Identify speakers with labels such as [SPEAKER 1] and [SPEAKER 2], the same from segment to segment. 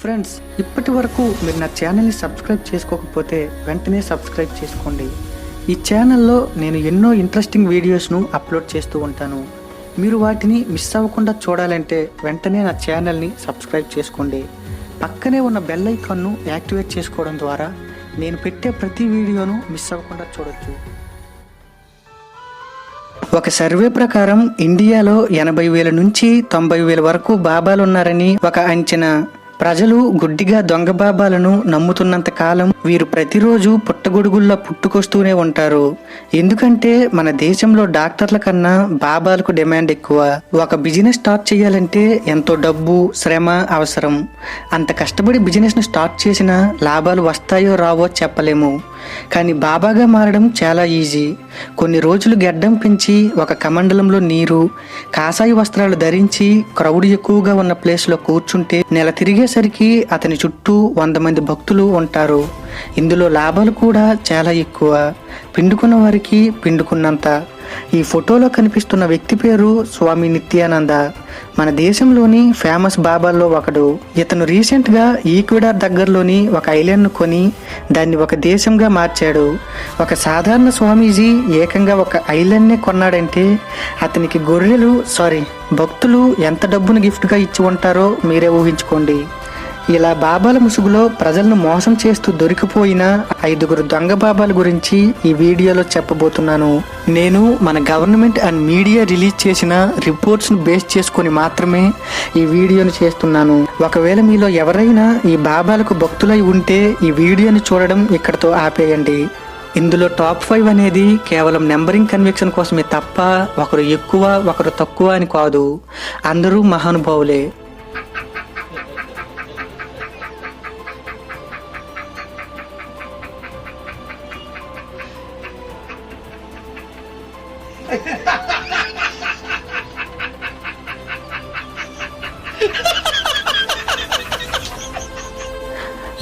[SPEAKER 1] Friends, ఇప్పటి వరకు మీరు నా ఛానల్ని సబ్స్క్రైబ్ చేసుకోకపోతే వెంటనే సబ్స్క్రైబ్ చేసుకోండి. ఈ ఛానల్లో నేను ఎన్నో ఇంట్రెస్టింగ్ వీడియోస్ను అప్లోడ్ చేస్తూ ఉంటాను. మీరు వాటిని మిస్ అవ్వకుండా చూడాలంటే వెంటనే నా ఛానల్ని సబ్స్క్రైబ్ చేసుకోండి. పక్కనే ఉన్న బెల్ ఐకాన్ను యాక్టివేట్ చేసుకోవడం ద్వారా నేను పెట్టే ప్రతి వీడియోను మిస్ అవ్వకుండా చూడొచ్చు. ఒక సర్వే ప్రకారం ఇండియాలో 80,000 నుంచి 90,000 వరకు బాబాలు ఉన్నారని ఒక అంచనా. ప్రజలు గుడ్డిగా దొంగ బాబాలను నమ్ముతున్నంత కాలం వీరు ప్రతిరోజు పుట్టగొడుగుల్లో పుట్టుకొస్తూనే ఉంటారు. ఎందుకంటే మన దేశంలో డాక్టర్ల కన్నా బాబాలకు డిమాండ్ ఎక్కువ. ఒక బిజినెస్ స్టార్ట్ చేయాలంటే ఎంతో డబ్బు, శ్రమ అవసరం. అంత కష్టపడి బిజినెస్ ను స్టార్ట్ చేసినా లాభాలు వస్తాయో రావో చెప్పలేము. కానీ బాబాగా మారడం చాలా ఈజీ. కొన్ని రోజులు గెడ్డం పెంచి ఒక కమండలంలో నీరు, కాషాయ వస్త్రాలు ధరించి క్రౌడ్ ఎక్కువగా ఉన్న ప్లేస్లో కూర్చుంటే నెల తిరిగేసరికి అతని చుట్టూ 100 మంది భక్తులు ఉంటారు. ఇందులో లాభాలు కూడా చాలా ఎక్కువ. పిండుకున్న వారికి పిండుకున్నంత. ఈ ఫోటోలో కనిపిస్తున్న వ్యక్తి పేరు స్వామి నిత్యానంద. మన దేశంలోని ఫేమస్ బాబాల్లో ఒకడు. ఇతను రీసెంట్గా ఈక్వెడార్ దగ్గరలోని ఒక ఐలాండ్ను కొని దాన్ని ఒక దేశంగా మార్చాడు. ఒక సాధారణ స్వామీజీ ఏకంగా ఒక ఐలాండ్నే కొన్నాడంటే అతనికి భక్తులు ఎంత డబ్బును గిఫ్ట్గా ఇచ్చి ఉంటారో మీరే ఊహించుకోండి. ఇలా బాబాల ముసుగులో ప్రజలను మోసం చేస్తూ దొరికిపోయిన 5 దొంగ బాబాల గురించి ఈ వీడియోలో చెప్పబోతున్నాను. నేను మన గవర్నమెంట్ అండ్ మీడియా రిలీజ్ చేసిన రిపోర్ట్స్ను బేస్ చేసుకొని మాత్రమే ఈ వీడియోను చేస్తున్నాను. ఒకవేళ మీలో ఎవరైనా ఈ బాబాలకు భక్తులై ఉంటే ఈ వీడియోని చూడడం ఇక్కడతో ఆపేయండి. ఇందులో టాప్ 5 అనేది కేవలం నెంబరింగ్ కన్విక్షన్ కోసమే తప్ప ఒకరు ఎక్కువ ఒకరు తక్కువ అని కాదు. అందరూ మహానుభావులే.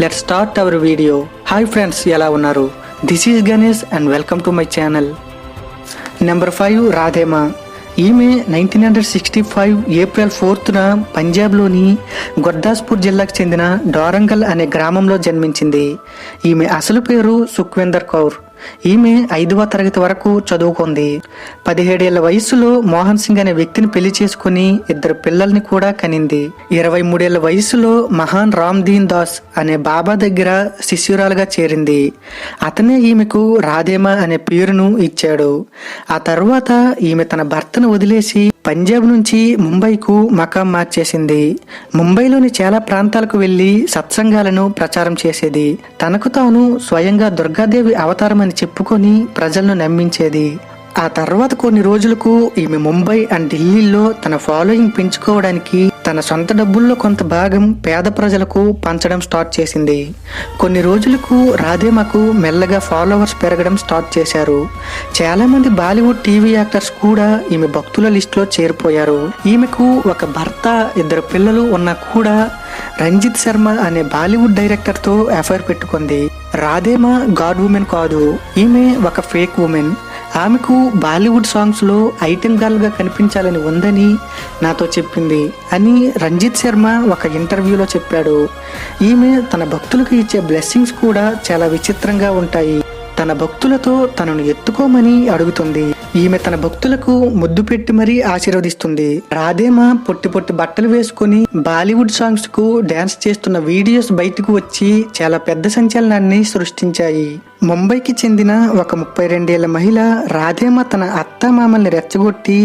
[SPEAKER 1] Let's start our video. Hi friends, ఎలా ఉన్నారు? This is Ganesh and welcome to my channel. Number 5, Radhe Maa. ఈమె 1965 ఏప్రిల్ 4న పంజాబ్లోని గుర్దాస్పూర్ జిల్లాకు చెందిన డోరంగల్ అనే గ్రామంలో జన్మించింది. ఈమె అసలు పేరు సుఖ్వీందర్ కౌర్. ఈమె 5వ తరగతి వరకు చదువుకుంది. 17 ఏళ్ల వయసులో మోహన్ సింగ్ అనే వ్యక్తిని పెళ్లి చేసుకుని 2 పిల్లల్ని కూడా కనింది. 23 ఏళ్ల వయసులో మహాన్ రామ్ దీన్ దాస్ అనే బాబా దగ్గర శిష్యురాలుగా చేరింది. అతనే ఈమెకు రాధేమా అనే పేరును ఇచ్చాడు. ఆ తర్వాత ఈమె తన భర్తను వదిలేసి పంజాబ్ నుంచి ముంబైకు మకాం మార్చేసింది. ముంబైలోని చాలా ప్రాంతాలకు వెళ్లి సత్సంగాలను ప్రచారం చేసేది. తనకు తాను స్వయంగా దుర్గాదేవి అవతారం అని చెప్పుకొని ప్రజలను నమ్మించేది. ఆ తర్వాత కొన్ని రోజులకు ఈమె ముంబై అండ్ ఢిల్లీలో తన ఫాలోయింగ్ పెంచుకోవడానికి తన సొంత డబ్బుల్లో కొంత భాగం పేద ప్రజలకు పంచడం స్టార్ట్ చేసింది. కొన్ని రోజులకు రాధేమాకు మెల్లగా ఫాలోవర్స్ పెరగడం స్టార్ట్ చేశారు. చాలా మంది బాలీవుడ్ టీవీ యాక్టర్స్ కూడా ఈమె భక్తుల లిస్టులో చేరిపోయారు. ఈమెకు ఒక భర్త, 2 పిల్లలు ఉన్నా కూడా రంజిత్ శర్మ అనే బాలీవుడ్ డైరెక్టర్తో అఫైర్ పెట్టుకుంది. రాధేమా గాడ్ ఉమెన్ కాదు, ఈమె ఒక ఫేక్ ఉమెన్. ఆమెకు బాలీవుడ్ సాంగ్స్లో ఐటెం గర్ల్గా కనిపించాలని ఉందని నాతో చెప్పింది అని రంజిత్ శర్మ ఒక ఇంటర్వ్యూలో చెప్పాడు. ఈమె తన భక్తులకు ఇచ్చే బ్లెస్సింగ్స్ కూడా చాలా విచిత్రంగా ఉంటాయి. తన భక్తులతో తనను ఎత్తుకోమని అడుగుతుంది. ఈమె తన భక్తులకు ముద్దు పెట్టి మరీ ఆశీర్వదిస్తుంది. రాధేమా పొట్టి పొట్టి బట్టలు వేసుకుని బాలీవుడ్ సాంగ్స్ కు డాన్స్ చేస్తున్న వీడియోస్ బయటకు వచ్చి చాలా పెద్ద సంచలనాన్ని సృష్టించాయి. ముంబైకి చెందిన ఒక 32 ఏళ్ల మహిళ రాధేమా తన అత్తామామల్ని రెచ్చగొట్టి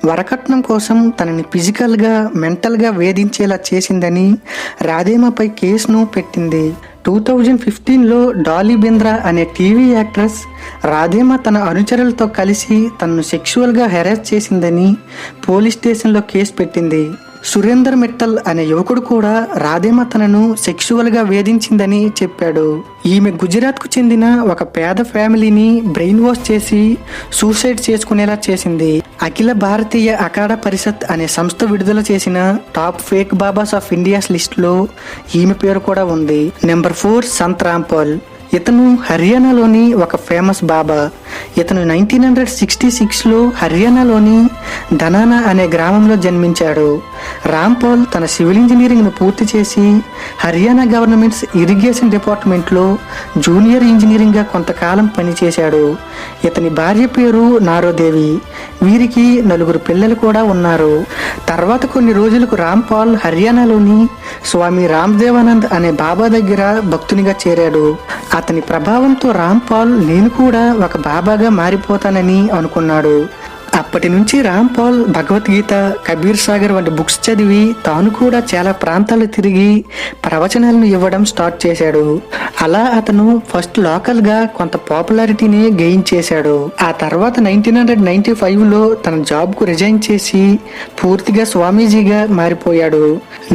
[SPEAKER 1] వరకట్నం కోసం తనని ఫిజికల్గా, మెంటల్గా వేధించేలా చేసిందని రాధేమాపై కేసును పెట్టింది. 2015లో డాలీ బింద్రా అనే టీవీ యాక్ట్రెస్ రాధేమా తన అనుచరులతో కలిసి తనను సెక్షువల్గా హెరాస్ చేసిందని పోలీస్ స్టేషన్లో కేసు పెట్టింది. సురేందర్ మిట్టల్ అనే యువకుడు కూడా రాధేమా తనను సెక్షువల్గా వేధించిందని చెప్పాడు. ఈమె గుజరాత్కు చెందిన ఒక పేద ఫ్యామిలీని బ్రెయిన్ వాష్ చేసి సూసైడ్ చేసుకునేలా చేసింది. అఖిల భారతీయ అఖాడా పరిషత్ అనే సంస్థ విడుదల చేసిన top fake babas of India's లిస్టులో ఈమె పేరు కూడా ఉంది. నెంబర్ 4, సంత్ రాంపాల్. ఇతను హర్యానాలోని ఒక ఫేమస్ బాబా. ఇతను 1966లో హర్యానాలోని ధనానా అనే గ్రామంలో జన్మించాడు. రాంపాల్ తన సివిల్ ఇంజనీరింగ్ను పూర్తి చేసి హర్యానా గవర్నమెంట్స్ ఇరిగేషన్ డిపార్ట్మెంట్లో జూనియర్ ఇంజనీరింగ్గా కొంతకాలం పనిచేశాడు. ఇతని భార్య పేరు నారోదేవి. వీరికి 4 పిల్లలు కూడా ఉన్నారు. తర్వాత కొన్ని రోజులకు రాంపాల్ హర్యానాలోని స్వామి రామ్దేవానంద్ అనే బాబా దగ్గర భక్తునిగా చేరాడు. అతని ప్రభావంతో రాంపాల్ నేను కూడా ఒక బాబాగా మారిపోతానని అనుకున్నాడు. అప్పటి నుంచి రాంపాల్ భగవద్గీత, కబీర్ సాగర్ వంటి బుక్స్ చదివి తాను కూడా చాలా ప్రాంతాలు తిరిగి ప్రవచనాలను ఇవ్వడం స్టార్ట్ చేశాడు. అలా అతను ఫస్ట్ లోకల్గా కొంత పాపులారిటీని గెయిన్ చేశాడు. ఆ తర్వాత 1995లో తన జాబ్కు రిజైన్ చేసి పూర్తిగా స్వామీజీగా మారిపోయాడు.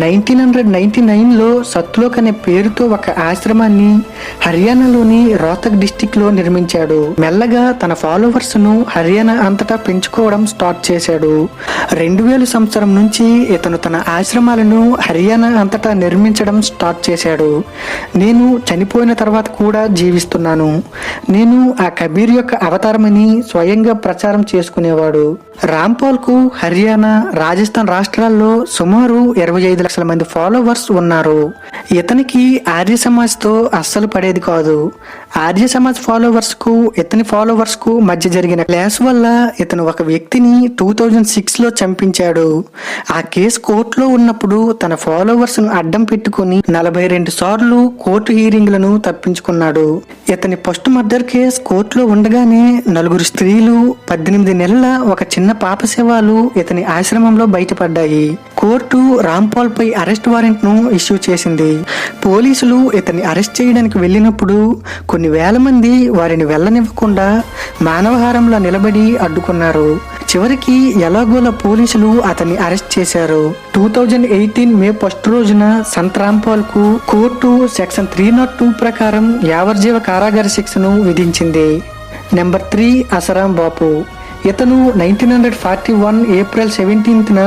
[SPEAKER 1] 1999లో సత్లోక్ అనే పేరుతో ఒక ఆశ్రమాన్ని హర్యానాలోని రోహ్తక్ డిస్టిక్ లో నిర్మించాడు. మెల్లగా తన ఫాలోవర్స్ ను హర్యానా అంతటా పెంచుకోవడం స్టార్ట్ చేశాడు. 2000 సంవత్సరం నుంచి ఇతను తన ఆశ్రమాలను హర్యానా అంతటా నిర్మించడం స్టార్ట్ చేశాడు. నేను చనిపోయిన తర్వాత కూడా జీవిస్తున్నాను, నేను ఆ కబీర్ యొక్క అవతారమని స్వయంగా ప్రచారం చేసుకునేవాడు. రాంపాల్ కు హర్యానా, రాజస్థాన్ రాష్ట్రాల్లో సుమారు 25 లక్షల మంది ఫాలోవర్స్ ఉన్నారు. ఇతనికి ఆర్య సమాజ్ తో అస్సలు పడేది కాదు. ఆర్య సమాజ్ ఫాలోవర్స్ కు ఇతని ఫాలోవర్స్ కు మధ్య జరిగిన క్లాష్ వల్ల ఇతను ఒక వ్యక్తిని 2006లో చంపించాడు. ఆ కేసు కోర్టులో ఉన్నప్పుడు తన ఫాలోవర్స్ ను అడ్డం పెట్టుకుని 42 సార్లు కోర్టు హీరింగ్లను తప్పించుకున్నాడు. ఇతని ఫస్ట్ మర్డర్ కేసు కోర్టులో ఉండగానే 4 స్త్రీలు, 18 నెలల ఒక చిన్న పాప శవాలు ఇతని ఆశ్రమంలో బయటపడ్డాయి. కోర్టు రాంపాల్ పై అరెస్ట్ వారెంట్ ను ఇష్యూ చేసింది. పోలీసులు ఇతన్ని అరెస్ట్ చేయడానికి వెళ్ళినప్పుడు కొన్ని వేల మంది వారిని వెళ్ళనివ్వకుండా మానవహారంలో నిలబడి అడ్డుకున్నారు. చివరికి ఎలాగోలా పోలీసులు అతన్ని అరెస్ట్ చేశారు. 2018 మే 1 రోజున సంత్ రాంపాల్ కు కోర్టు సెక్షన్ 302 ప్రకారం యావజ్జీవ కారాగార శిక్షను విధించింది. నెంబర్ 3 అసరాం బాపు. ఇతను 1941 ఏప్రిల్ 17న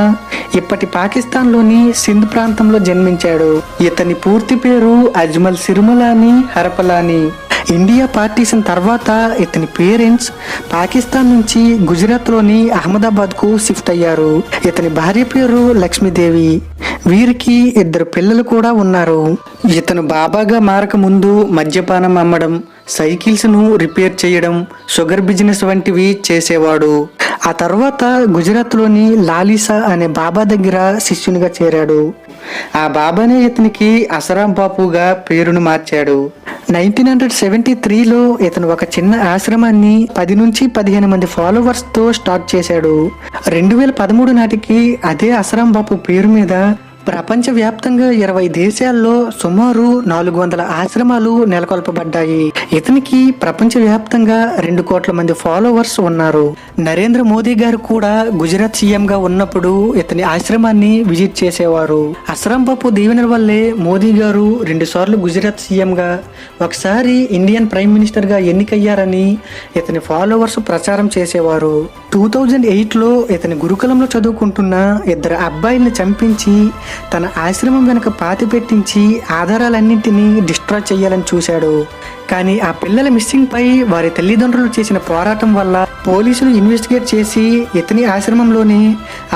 [SPEAKER 1] ఇప్పటి పాకిస్తాన్లోని సింధ్ ప్రాంతంలో జన్మించాడు. ఇతని పూర్తి పేరు అజ్మల్ సిరుమలాని హరపలాని. ఇండియా పార్టీషన్ తర్వాత ఇతని పేరెంట్స్ పాకిస్తాన్ నుంచి గుజరాత్లోని అహ్మదాబాద్కు షిఫ్ట్ అయ్యారు. ఇతని భార్య పేరు లక్ష్మీదేవి. వీరికి 2 పిల్లలు కూడా ఉన్నారు. ఇతను బాబాగా మారక ముందు మద్యపానం అమ్మడం, సైకిల్స్ ను రిపేర్ చేయడం, షుగర్ బిజినెస్ వంటివి చేసేవాడు. ఆ తర్వాత గుజరాత్లోని లాలీసా అనే బాబా దగ్గర శిష్యునిగా చేరాడు. ఆ బాబానే ఇతనికి అసరాం బాపుగా పేరును మార్చాడు. 1973లో ఇతను ఒక చిన్న ఆశ్రమాన్ని 10 నుంచి 15 మంది ఫాలోవర్స్ తో స్టార్ట్ చేశాడు. 2013 నాటికి అదే అసరాం బాపు పేరు మీద ప్రపంచవ్యాప్తంగా 20 దేశాల్లో సుమారు 400 ఆశ్రమాలు నెలకొల్పబడ్డాయి. ఇతనికి ప్రపంచవ్యాప్తంగా 2 కోట్ల మంది ఫాలోవర్స్ ఉన్నారు. నరేంద్ర మోదీ గారు కూడా గుజరాత్ సీఎం గా ఉన్నప్పుడు ఇతని ఆశ్రమాన్ని విజిట్ చేసేవారు. అసరాం బాపు దీవెనల వల్లే మోదీ గారు 2 సార్లు గుజరాత్ సీఎం గా, ఒకసారి ఇండియన్ ప్రైమ్ మినిస్టర్ గా ఎన్నికయ్యారని ఇతని ఫాలోవర్స్ ప్రచారం చేసేవారు. 2008లో ఇతని గురుకులంలో చదువుకుంటున్న 2 అబ్బాయిల్ని చంపించి తన ఆశ్రమం వెనుక పాతి పెట్టించి ఆధారాలన్నింటినీ డిస్ట్రాయ్ చేయాలని చూశాడు. కానీ ఆ పిల్లల మిస్సింగ్ పై వారి తల్లిదండ్రులు చేసిన పోరాటం వల్ల పోలీసులు ఇన్వెస్టిగేట్ చేసి ఇతని ఆశ్రమంలోనే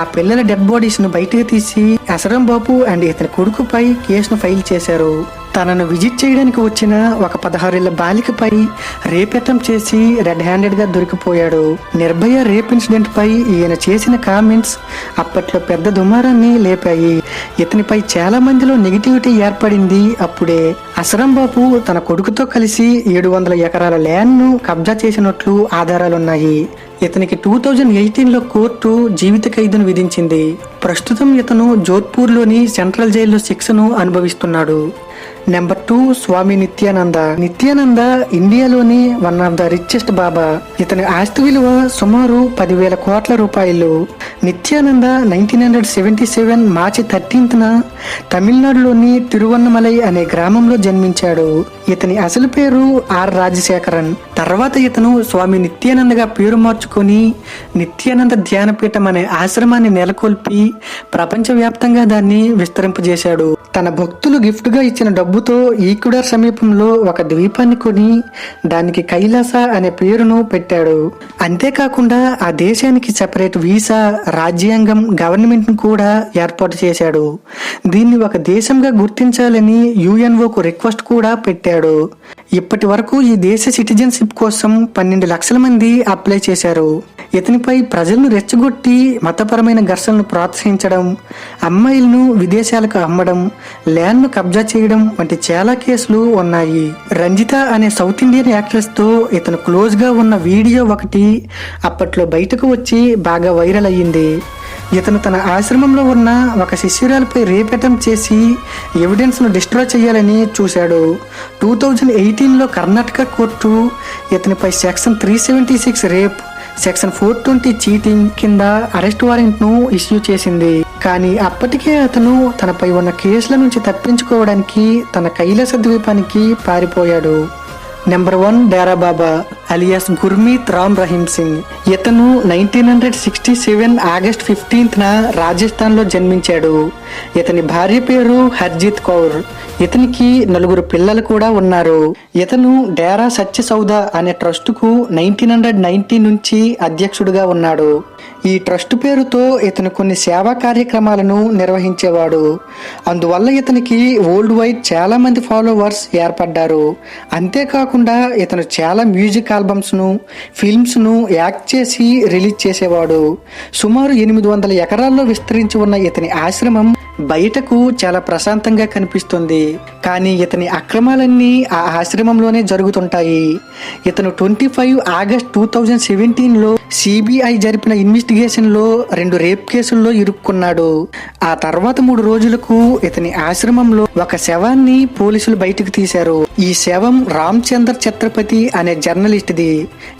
[SPEAKER 1] ఆ పిల్లల డెడ్ బాడీస్ ను బయటకు తీసి అసరాం బాపు అండ్ ఇతని కొడుకుపై కేసును ఫైల్ చేశారు. తనను విజిట్ చేయడానికి వచ్చిన ఒక 16 ఏళ్ల బాలికపై రేప్ అటెంప్ట్ చేసి రెడ్ హ్యాండెడ్ గా దొరికిపోయాడు. నిర్భయ రేప్ ఇన్సిడెంట్ పై ఈయన చేసిన కామెంట్స్ అప్పట్లో పెద్ద దుమారాన్ని లేపాయి. ఇతనిపై చాలా మందిలో నెగిటివిటీ ఏర్పడింది. అప్పుడే అసరాం బాపు తన కొడుకుతో కలిసి 700 ఎకరాల ల్యాండ్ ను కబ్జా చేసినట్లు ఆధారాలున్నాయి. ఇతనికి 2018లో కోర్టు జీవిత ఖైదును విధించింది. ప్రస్తుతం ఇతను జోధ్పూర్లోని సెంట్రల్ జైల్లో శిక్షను అనుభవిస్తున్నాడు. నెంబర్ 2 స్వామి నిత్యానంద. నిత్యానంద ఇండియాలోని వన్ ఆఫ్ ద రిచెస్ట్ బాబా. ఇతని ఆస్తి విలువ సుమారు 10,000 కోట్ల రూపాయలు. నిత్యానంద 1977 మార్చి 13న తమిళనాడులోని తిరువన్నమలై అనే గ్రామంలో జన్మించాడు. ఇతని అసలు పేరు ఆర్ రాజశేఖరన్. తర్వాత ఇతను స్వామి నిత్యానందగా పేరు మార్చుకొని నిత్యానంద ధ్యానపీఠం అనే ఆశ్రమాన్ని నెలకొల్పి ప్రపంచవ్యాప్తంగా దాన్ని విస్తరింపజేశాడు. తన భక్తులు గిఫ్ట్ గా ఇచ్చిన డబ్బు డబ్బుతో ఈక్వెడార్ సమీపంలో ఒక ద్వీపాన్ని కొని దానికి కైలాస అనే పేరును పెట్టాడు. అంతేకాకుండా ఆ దేశానికి సెపరేట్ వీసా, రాజ్యాంగం, గవర్నమెంట్ ను కూడా ఏర్పాటు చేశాడు. దీన్ని ఒక దేశంగా గుర్తించాలని యుఎన్ఓకు రిక్వెస్ట్ కూడా పెట్టాడు. ఇప్పటి వరకు ఈ దేశ సిటిజన్షిప్ కోసం 12 లక్షల మంది అప్లై చేశారు. ఇతనిపై ప్రజలను రెచ్చగొట్టి మతపరమైన ఘర్షణను ప్రోత్సహించడం, అమ్మాయిలను విదేశాలకు అమ్మడం, ల్యాండ్ను కబ్జా చేయడం వంటి చాలా కేసులు ఉన్నాయి. రంజిత అనే సౌత్ ఇండియన్ యాక్ట్రెస్ తో ఇతను క్లోజ్ గా ఉన్న వీడియో ఒకటి అప్పట్లో బయటకు వచ్చి బాగా వైరల్ అయ్యింది. ఇతను తన ఆశ్రమంలో ఉన్న ఒక శిష్యురాలపై రేప్ అటెంప్ట్ చేసి ఎవిడెన్స్ ను డిస్ట్రాయ్ చేయాలని చూశాడు. 2018లో కర్ణాటక కోర్టు ఇతనిపై సెక్షన్ 376 రేప్, సెక్షన్ 420 చీటింగ్ కింద అరెస్ట్ వారెంట్ ను ఇష్యూ చేసింది. కానీ అప్పటికే అతను తనపై ఉన్న కేసుల నుంచి తప్పించుకోవడానికి తన కైలాస ద్వీపానికి పారిపోయాడు. Number 1 Dera Baba alias Gurmeet Ram Rahim Singh. ఇతను 1967 ఆగస్ట్ 15న రాజస్థాన్ లో జన్మించాడు. ఇతని భార్య పేరు హర్జిత్ కౌర్. ఇతనికి 4 పిల్లలు కూడా ఉన్నారు. ఇతను డేరా సత్య సౌదా అనే ట్రస్ట్ కు 1990 నుంచి అధ్యక్షుడిగా ఉన్నాడు. ఈ ట్రస్ట్ పేరుతో ఇతను కొన్ని సేవా కార్యక్రమాలను నిర్వహించేవాడు. అందువల్ల ఇతనికి వరల్డ్ వైడ్ చాలా మంది ఫాలోవర్స్ ఏర్పడ్డారు. అంతేకాకుండా ఇతను చాలా మ్యూజిక్ ఆల్బమ్స్ ను, ఫిల్మ్స్ ను యాక్ట్ చేసి రిలీజ్ చేసేవాడు. సుమారు 800 ఎకరాల్లో విస్తరించి ఉన్న ఇతని ఆశ్రమం బయటకు చాలా ప్రశాంతంగా కనిపిస్తుంది. కానీ ఇతని అక్రమాలన్నీ ఆ ఆశ్రమంలోనే జరుగుతుంటాయి. ఇతను 25 ఆగస్ట్ 2017లో సిబిఐ జరిపిన ఇన్వెస్టిగేషన్ లో 2 రేప్ కేసుల్లో ఇరుక్కున్నాడు. ఆ తర్వాత 3 రోజులకు ఇతని ఆశ్రమంలో ఒక శవాన్ని పోలీసులు బయటకు తీశారు. ఈ శవం రామ్ చందర్ ఛత్రపతి అనే జర్నలిస్ట్ ది.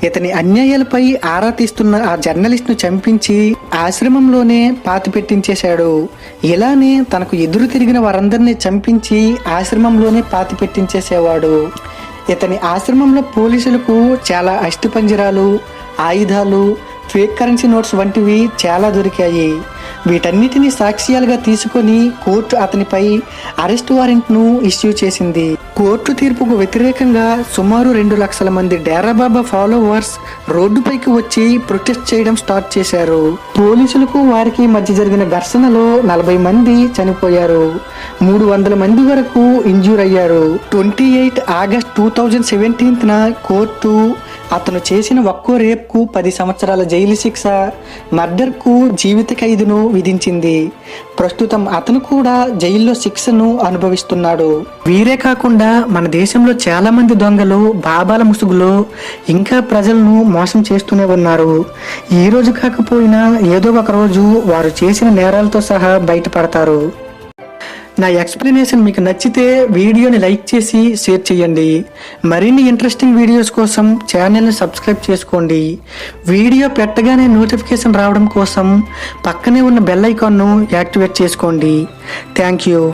[SPEAKER 1] ఇతని అన్యాయాలపై ఆరా తీస్తున్న ఆ జర్నలిస్ట్ ను చంపించి ఆశ్రమంలోనే పాతి పెట్టించేశాడు. ఇలానే తనకు ఎదురు తిరిగిన వారందరినీ చంపించి ఆశ్రమంలోనే పాతి పెట్టించేసేవాడు. ఇతని ఆశ్రమంలో పోలీసులకు చాలా అస్థిపంజరాలు, ఆయుధాలు, ఫేక్ కరెన్సీ నోట్స్ వంటివి చాలా దొరికాయి. వీటన్నిటిని సాక్ష్యాలుగా తీసుకొని కోర్టు అతనిపై అరెస్ట్ వారెంట్ ను ఇష్యూ చేసింది. కోర్టు తీర్పుకు వ్యతిరేకంగా సుమారు 2 లక్షల మంది డేరా బాబా ఫాలోవర్స్ రోడ్డుపైకి వచ్చి ప్రొటెస్ట్ చేయడం స్టార్ట్ చేశారు. పోలీసులకు వారికి మధ్య జరిగిన ఘర్షణలో 40 మంది చనిపోయారు. 300 మంది వరకు ఇంజ్యూర్ అయ్యారు. 28 ఆగస్ట్ 2017న కోర్టు అతను చేసిన ఒక్కో రేప్ కు 10 సంవత్సరాల జైలు శిక్ష, మర్డర్ కు జీవిత ఖైదును విధించింది. ప్రస్తుతం అతను కూడా జైల్లో శిక్షను అనుభవిస్తున్నాడు. వీరే కాకుండా మన దేశంలో చాలా మంది దొంగలు బాబాల ముసుగులో ఇంకా ప్రజలను మోసం చేస్తూనే ఉన్నారు. ఈ రోజు కాకపోయినా ఏదో ఒక రోజు వారు చేసిన నేరాలతో సహా బయటపడతారు. నా ఎక్స్ప్లెనేషన్ మీకు నచ్చితే వీడియోని లైక్ చేసి షేర్ చేయండి. మరిన్ని ఇంట్రెస్టింగ్ వీడియోస్ కోసం ఛానల్ని సబ్స్క్రైబ్ చేసుకోండి. వీడియో పెట్టగానే నోటిఫికేషన్ రావడం కోసం పక్కనే ఉన్న బెల్ ఐకాన్ను యాక్టివేట్ చేసుకోండి. Thank you.